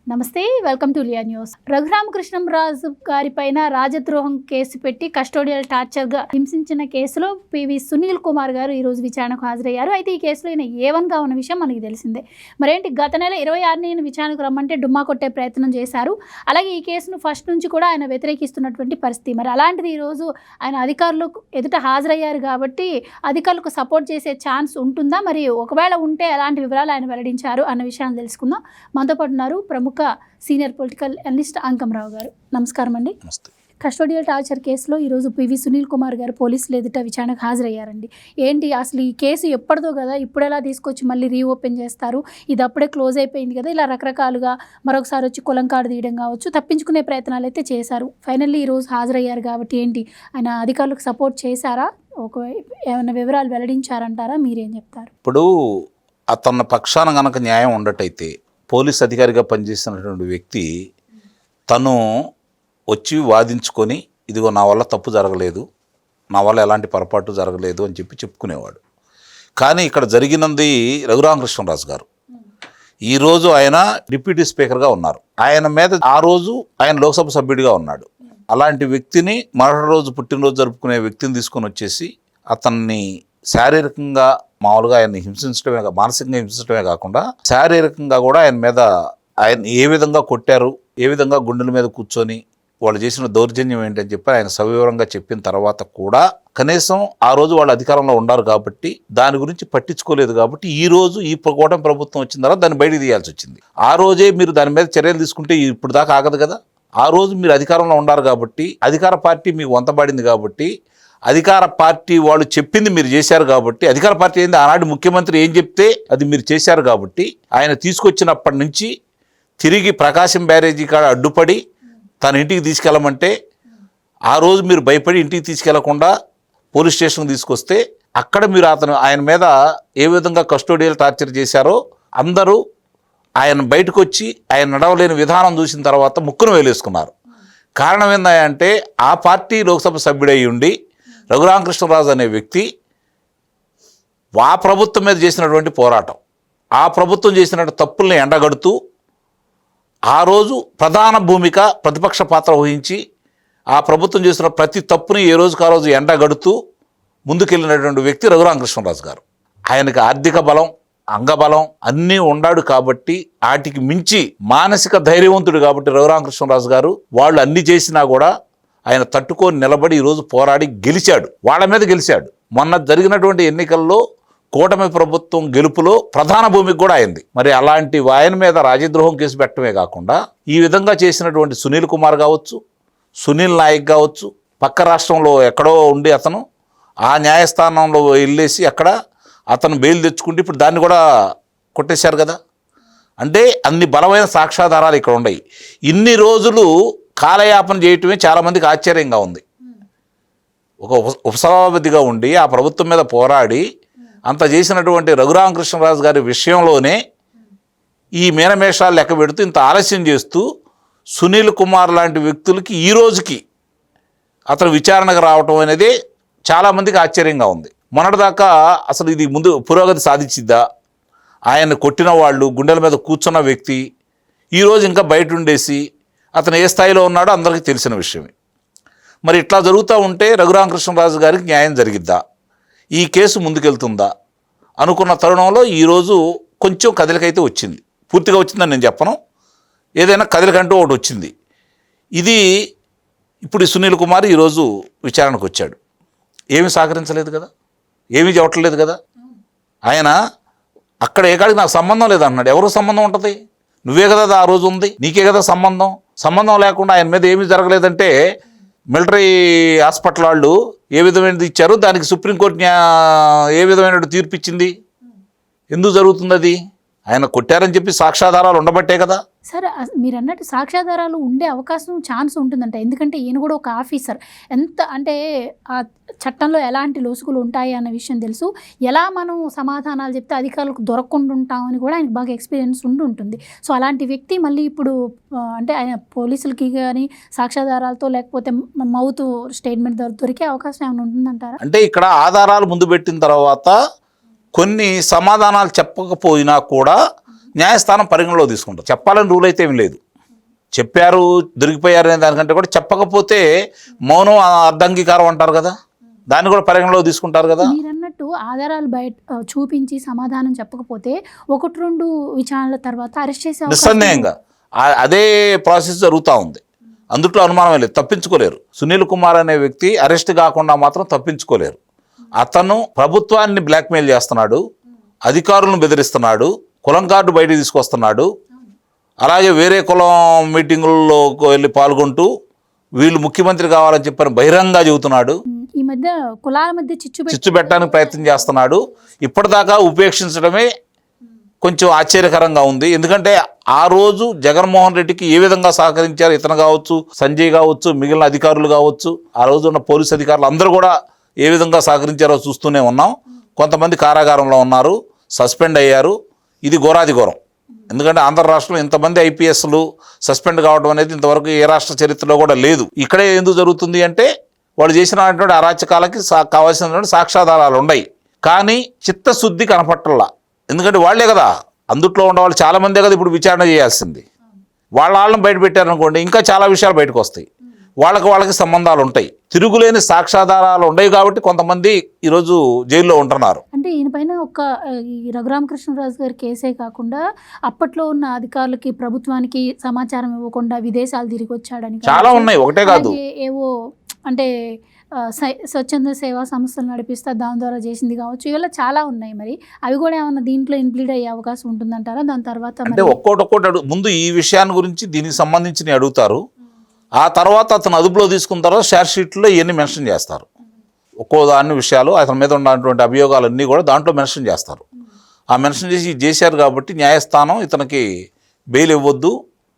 నమస్తే, welcome to Leo news. Raghurama Krishnam Raju గారిపైన రాజద్రోహం కేసు పెట్టి కస్టోడియల్ టార్చర్గా హింసించిన కేసులో పివి సునీల్ కుమార్ గారు ఈరోజు విచారణకు హాజరయ్యారు. అయితే ఈ కేసులో ఈయన A1గా ఉన్న విషయం మనకి తెలిసిందే. మరేంటి, గత నెల 26న విచారణకు రమ్మంటే డుమ్మా కొట్టే ప్రయత్నం చేశారు. అలాగే ఈ కేసును ఫస్ట్ నుంచి కూడా ఆయన వ్యతిరేకిస్తున్నటువంటి పరిస్థితి. మరి అలాంటిది ఈరోజు ఆయన అధికారులకు ఎదుట హాజరయ్యారు కాబట్టి అధికారులకు సపోర్ట్ చేసే ఛాన్స్ ఉంటుందా? మరి ఒకవేళ ఉంటే ఎలాంటి వివరాలు ఆయన వెల్లడించారు అన్న విషయాన్ని తెలుసుకుందాం. మనతో పాటు ఉన్నారు ప్రముఖ సీనియర్ పొలిటికల్ అనలిస్ట్ అంకమరావు గారు. నమస్కారం అండి. కస్టోడియల్ టార్చర్ కేసులో ఈరోజు పివి సునీల్ కుమార్ గారు పోలీసులు ఎదుట విచారణకు హాజరయ్యారండి. ఏంటి అసలు ఈ కేసు ఎప్పటిదో కదా, ఇప్పుడు ఎలా తీసుకొచ్చి మళ్ళీ రీఓపెన్ చేస్తారు? ఇది అప్పుడే క్లోజ్ అయిపోయింది కదా, ఇలా రకరకాలుగా మరొకసారి వచ్చి కులం కార్డు తీయడం కావచ్చు, తప్పించుకునే ప్రయత్నాలు అయితే చేశారు. ఫైనల్లీ ఈరోజు హాజరయ్యారు కాబట్టి ఏంటి, ఆయన అధికారులకు సపోర్ట్ చేశారా? ఏమైనా వివరాలు వెల్లడించారంటారా? మీరేం చెప్తారు? ఇప్పుడు అతని పక్షాన కనుక న్యాయం ఉండటైతే పోలీస్ అధికారిగా పనిచేసినటువంటి వ్యక్తి తను వచ్చి వాదించుకొని ఇదిగో నా వల్ల తప్పు జరగలేదు, నా వల్ల ఎలాంటి పొరపాటు జరగలేదు అని చెప్పుకునేవాడు. కానీ ఇక్కడ జరిగినది రఘురామకృష్ణరాజు గారు. ఈరోజు ఆయన డిప్యూటీ స్పీకర్గా ఉన్నారు. ఆయన మీద ఆ రోజు ఆయన లోక్సభ సభ్యుడిగా ఉన్నాడు. అలాంటి వ్యక్తిని మరొక రోజు పుట్టినరోజు జరుపుకునే వ్యక్తిని తీసుకొని వచ్చేసి అతన్ని శారీరకంగా మామూలుగా ఆయన్ని హింసించడమే, మానసికంగా హింసించడమే కాకుండా శారీరకంగా కూడా ఆయన ఏ విధంగా కొట్టారు, ఏ విధంగా గుండెల మీద కూర్చొని వాళ్ళు చేసిన దౌర్జన్యం ఏంటని చెప్పి ఆయన సవివరంగా చెప్పిన తర్వాత కూడా కనీసం ఆ రోజు వాళ్ళు అధికారంలో ఉన్నారు కాబట్టి దాని గురించి పట్టించుకోలేదు. కాబట్టి ఈ రోజు ఈ కూటమి ప్రభుత్వం వచ్చిన తర్వాత దాన్ని బయటికి తీయాల్సి వచ్చింది. ఆ రోజే మీరు దాని మీద చర్యలు తీసుకుంటే ఇప్పుడు దాకా ఆగదు కదా. ఆ రోజు మీరు అధికారంలో ఉన్నారు కాబట్టి, అధికార పార్టీ మీకు వంతబడింది కాబట్టి, అధికార పార్టీ వాళ్ళు చెప్పింది మీరు చేశారు కాబట్టి, అధికార పార్టీ ఏంది ఆనాడు ముఖ్యమంత్రి ఏం చెప్తే అది మీరు చేశారు కాబట్టి ఆయన తీసుకొచ్చినప్పటి నుంచి తిరిగి ప్రకాశం బ్యారేజీ కాడ అడ్డుపడి తన ఇంటికి తీసుకెళ్ళమంటే ఆ రోజు మీరు భయపడి ఇంటికి తీసుకెళ్లకుండా పోలీస్ స్టేషన్కి తీసుకొస్తే అక్కడ మీరు ఆయన మీద ఏ విధంగా కస్టోడియల్ టార్చర్ చేశారో అందరూ ఆయన బయటకు వచ్చి ఆయన నడవలేని విధానం చూసిన తర్వాత ముక్కును వేలేసుకున్నారు. కారణం ఏందంటే ఆ పార్టీ లోక్సభ సభ్యుడై ఉండి రఘురామకృష్ణరాజు అనే వ్యక్తి ఆ ప్రభుత్వం మీద చేసినటువంటి పోరాటం, ఆ ప్రభుత్వం చేసినటువంటి తప్పుల్ని ఎండగడుతూ ఆ రోజు ప్రధాన భూమిక ప్రతిపక్ష పాత్ర వహించి ఆ ప్రభుత్వం చేసిన ప్రతి తప్పుని ఏ రోజుకు ఆ రోజు ఎండగడుతూ ముందుకెళ్ళినటువంటి వ్యక్తి రఘురామకృష్ణరాజు గారు. ఆయనకి ఆర్థిక బలం, అంగబలం అన్నీ ఉన్నాడు కాబట్టి, వాటికి మించి మానసిక ధైర్యవంతుడు కాబట్టి రఘురామకృష్ణరాజు గారు వాళ్ళు అన్ని చేసినా కూడా ఆయన తట్టుకొని నిలబడి ఈరోజు పోరాడి గెలిచాడు. వాళ్ళ మీద గెలిచాడు. మొన్న జరిగినటువంటి ఎన్నికల్లో కూటమి ప్రభుత్వం గెలుపులో ప్రధాన భూమికి కూడా అయింది. మరి అలాంటి ఆయన మీద రాజద్రోహం కేసు పెట్టడమే కాకుండా ఈ విధంగా చేసినటువంటి సునీల్ కుమార్ కావచ్చు, సునీల్ నాయక్ కావచ్చు, పక్క రాష్ట్రంలో ఎక్కడో ఉండి అతను ఆ న్యాయస్థానంలో వెళ్ళేసి అక్కడ అతను బెయిల్ తెచ్చుకుంటే ఇప్పుడు దాన్ని కూడా కొట్టేశారు కదా. అంటే అన్ని బలమైన సాక్ష్యాధారాలు ఇక్కడ ఉన్నాయి. ఇన్ని రోజులు కాలయాపన చేయటమే చాలామందికి ఆశ్చర్యంగా ఉంది. ఒక ఉపసభాపతిగా ఉండి ఆ ప్రభుత్వం మీద పోరాడి అంత చేసినటువంటి రఘురామకృష్ణరాజు గారి విషయంలోనే ఈ మీనమేషాలు లెక్క పెడుతూ ఇంత ఆలస్యం చేస్తూ సునీల్ కుమార్ లాంటి వ్యక్తులకి ఈ రోజుకి అతను విచారణకు రావటం అనేది చాలామందికి ఆశ్చర్యంగా ఉంది. మొన్నటిదాకా అసలు ఇది ముందు పురోగతి సాధించిద్దా, ఆయన కొట్టిన వాళ్ళు గుండెల మీద కూర్చున్న వ్యక్తి ఈరోజు ఇంకా బయట ఉండేసి అతను ఏ స్థాయిలో ఉన్నాడో అందరికీ తెలిసిన విషయమే. మరి ఇట్లా జరుగుతూ ఉంటే రఘురామకృష్ణరాజు గారికి న్యాయం జరిగిద్దా, ఈ కేసు ముందుకెళ్తుందా అనుకున్న తరుణంలో ఈరోజు కొంచెం కదలికైతే వచ్చింది. పూర్తిగా వచ్చిందని నేను చెప్పను, ఏదైనా కదలికంటూ ఒకటి వచ్చింది. ఇది ఇప్పుడు సునీల్ కుమార్ ఈరోజు విచారణకు వచ్చాడు. ఏమీ సహకరించలేదు కదా, ఏమీ చెప్పట్లేదు కదా. ఆయన అక్కడ ఏకాడికి నాకు సంబంధం లేదంటున్నాడు. ఎవరికి సంబంధం ఉంటుంది? నువ్వే కదా ఆ రోజు ఉంది, నీకే కదా సంబంధం లేకుండా ఆయన మీద ఏమీ జరగలేదంటే మిలిటరీ హాస్పిటల్ వాళ్ళు ఏ విధమైనది ఇచ్చారు, దానికి సుప్రీంకోర్టు ఏ విధమైన తీర్పు ఇచ్చింది, ఎందుకు జరుగుతుంది అది? ఆయన కొట్టారని చెప్పి సాక్ష్యాధారాలు ఉండబట్టే కదా. సరే, మీరు అన్నట్టు సాక్ష్యాధారాలు ఉండే అవకాశం ఛాన్స్ ఉంటుందంట. ఎందుకంటే ఈయన కూడా ఒక ఆఫీసర్. ఎంత అంటే ఆ చట్టంలో ఎలాంటి లోసుగులు ఉంటాయి అన్న విషయం తెలుసు. ఎలా మనం సమాధానాలు చెప్తే అధికారులకు దొరకకుండా ఉంటామని కూడా ఆయనకు బాగా ఎక్స్పీరియన్స్ ఉంటుంది. సో అలాంటి వ్యక్తి మళ్ళీ ఇప్పుడు అంటే ఆయన పోలీసులకి కానీ సాక్ష్యాధారాలతో లేకపోతే మౌత్ స్టేట్మెంట్ దొరికే అవకాశం ఏమైనా ఉంటుందంటారా? అంటే ఇక్కడ ఆధారాలు ముందు పెట్టిన తర్వాత కొన్ని సమాధానాలు చెప్పకపోయినా కూడా న్యాయస్థానం పరిగణలో తీసుకుంటారు. చెప్పాలని రూల్ అయితే ఏమి లేదు. చెప్పారు దొరికిపోయారు అనే దానికంటే కూడా చెప్పకపోతే మౌనం అర్ధంగీకారం అంటారు కదా, దాన్ని కూడా పరిగణలో తీసుకుంటారు కదా. మీరు అన్నట్టు ఆధారాలు బయట చూపించి సమాధానం చెప్పకపోతే 1-2 విచారణల తర్వాత అరెస్ట్ చేసే నిస్సందేహంగా అదే ప్రాసెస్ జరుగుతూ ఉంది. అందుట్లో అనుమానం లేదు, తప్పించుకోలేరు. సునీల్ కుమార్ అనే వ్యక్తి అరెస్ట్ కాకుండా మాత్రం తప్పించుకోలేరు. అతను ప్రభుత్వాన్ని బ్లాక్మెయిల్ చేస్తున్నాడు, అధికారులను బెదిరిస్తున్నాడు, కులం కార్డు బయటకు తీసుకొస్తున్నాడు. అలాగే వేరే కులం మీటింగుల్లో వెళ్ళి పాల్గొంటూ వీళ్ళు ముఖ్యమంత్రి కావాలని చెప్పని బహిరంగంగా చెబుతున్నాడు. ఈ మధ్య కులాల మధ్య చిచ్చు పెట్టడానికి ప్రయత్నం చేస్తున్నాడు. ఇప్పటిదాకా ఉపేక్షించడమే కొంచెం ఆశ్చర్యకరంగా ఉంది. ఎందుకంటే ఆ రోజు జగన్మోహన్ రెడ్డికి ఏ విధంగా సహకరించారు ఇతను కావచ్చు, సంజయ్ కావచ్చు, మిగిలిన అధికారులు కావచ్చు, ఆ రోజు ఉన్న పోలీసు అధికారులు అందరూ కూడా ఏ విధంగా సహకరించారో చూస్తూనే ఉన్నాం. కొంతమంది కారాగారంలో ఉన్నారు, సస్పెండ్ అయ్యారు. ఇది ఘోరాది ఘోరం. ఎందుకంటే ఆంధ్ర రాష్ట్రంలో ఇంతమంది ఐపీఎస్లు సస్పెండ్ కావడం అనేది ఇంతవరకు ఏ రాష్ట్ర చరిత్రలో కూడా లేదు. ఇక్కడే ఎందుకు జరుగుతుంది అంటే వాళ్ళు చేసినటువంటి అరాచకాలకి కావాల్సినటువంటి సాక్ష్యాధారాలు ఉన్నాయి, కానీ చిత్తశుద్ధి కనపట్టల్లా. ఎందుకంటే వాళ్లే కదా అందుట్లో ఉన్న వాళ్ళు చాలామందే కదా ఇప్పుడు విచారణ చేయాల్సింది. వాళ్ళని బయట పెట్టారనుకోండి ఇంకా చాలా విషయాలు బయటకు వస్తాయి. వాళ్ళకి సంబంధాలు ఉంటాయి, తిరుగులేని సాక్ష్యాధారాలు ఉన్నాయి. కాబట్టి కొంతమంది ఈరోజు జైల్లో ఉంటున్నారు. అంటే ఈయన పైన ఈ రఘురామకృష్ణరాజు గారి కేసే కాకుండా అప్పట్లో ఉన్న అధికారులకి ప్రభుత్వానికి సమాచారం ఇవ్వకుండా విదేశాలు తిరిగి వచ్చాడని చాలా ఉన్నాయి. ఒకటే కాదు, ఏవో అంటే స్వచ్ఛంద సేవా సంస్థలు నడిపిస్తా దాని ద్వారా చేసింది కావచ్చు, ఇవాళ చాలా ఉన్నాయి. మరి అవి కూడా ఏమన్నా దీంట్లో ఇంప్లీడ్ అయ్యే అవకాశం ఉంటుందంటారా? దాని తర్వాత అంటే ఒక్కోటి ముందు ఈ విషయాన్ని గురించి దీనికి సంబంధించి అడుగుతారు. ఆ తర్వాత అతను అదుపులో తీసుకున్న తర్వాత షార్ట్ షీట్లో ఇవన్నీ మెన్షన్ చేస్తారు. ఒక్కో దాని విషయాలు అతని మీద ఉన్నటువంటి అభియోగాలన్నీ కూడా దాంట్లో మెన్షన్ చేస్తారు. ఆ మెన్షన్ చేసి చేశారు కాబట్టి న్యాయస్థానం ఇతనికి బెయిల్ ఇవ్వద్దు,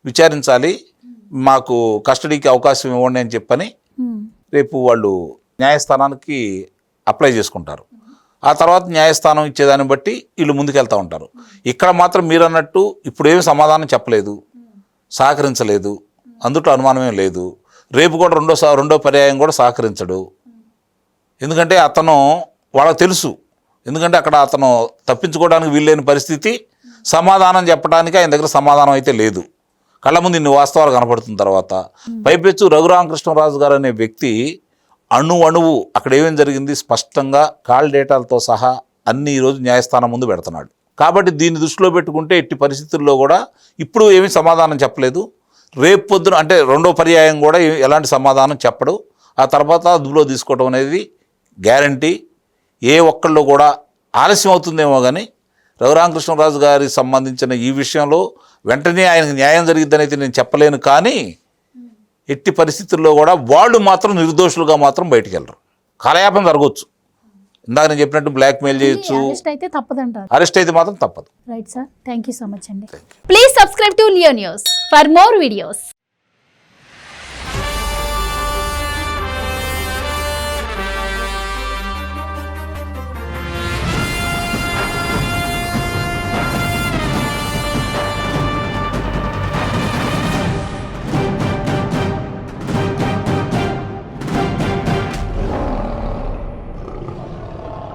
విచారించాలి, మాకు కస్టడీకి అవకాశం ఇవ్వండి అని చెప్పని రేపు వాళ్ళు న్యాయస్థానానికి అప్లై చేసుకుంటారు. ఆ తర్వాత న్యాయస్థానం ఇచ్చేదాన్ని బట్టి వీళ్ళు ముందుకెళ్తూ ఉంటారు. ఇక్కడ మాత్రం మీరు అన్నట్టు ఇప్పుడు ఏమి సమాధానం చెప్పలేదు, సహకరించలేదు, అందుట్లో అనుమానమే లేదు. రేపు కూడా రెండో పర్యాయం కూడా సహకరించడు. ఎందుకంటే అతను వాళ్ళకి తెలుసు. ఎందుకంటే అక్కడ అతను తప్పించుకోవడానికి వీల్లేని పరిస్థితి, సమాధానం చెప్పడానికి ఆయన దగ్గర సమాధానం అయితే లేదు. కళ్ళ ముందు ఇన్ని వాస్తవాలు కనపడుతున్న తర్వాత పైపెచ్చు రఘురామకృష్ణరాజు గారు అనే వ్యక్తి అణువు అక్కడ ఏమేమి జరిగింది స్పష్టంగా కాల్ డేటాలతో సహా అన్ని ఈరోజు న్యాయస్థానం ముందు పెడుతున్నాడు. కాబట్టి దీన్ని దృష్టిలో పెట్టుకుంటే ఎట్టి పరిస్థితుల్లో కూడా ఇప్పుడు ఏమీ సమాధానం చెప్పలేదు. రేపు పొద్దున అంటే రెండో పర్యాయం కూడా ఎలాంటి సమాధానం చెప్పడు. ఆ తర్వాత అదుపులో తీసుకోవడం అనేది గ్యారంటీ. ఏ ఒక్కళ్ళు కూడా ఆలస్యం అవుతుందేమో కానీ రఘురామకృష్ణరాజు గారికి సంబంధించిన ఈ విషయంలో వెంటనే ఆయనకు న్యాయం జరిగిద్దని అయితే నేను చెప్పలేను. కానీ ఎట్టి పరిస్థితుల్లో కూడా వాళ్ళు మాత్రం నిర్దోషులుగా మాత్రం బయటికి వెళ్ళరు. కాలయాపన జరగవచ్చు. ఇందాక నేను చెప్పినట్టు బ్లాక్మెయిల్ చేయొచ్చు, అరెస్ట్ అయితే మాత్రం తప్పదు. Right sir, thank you so much అండి. Please subscribe to Leo news for more videos.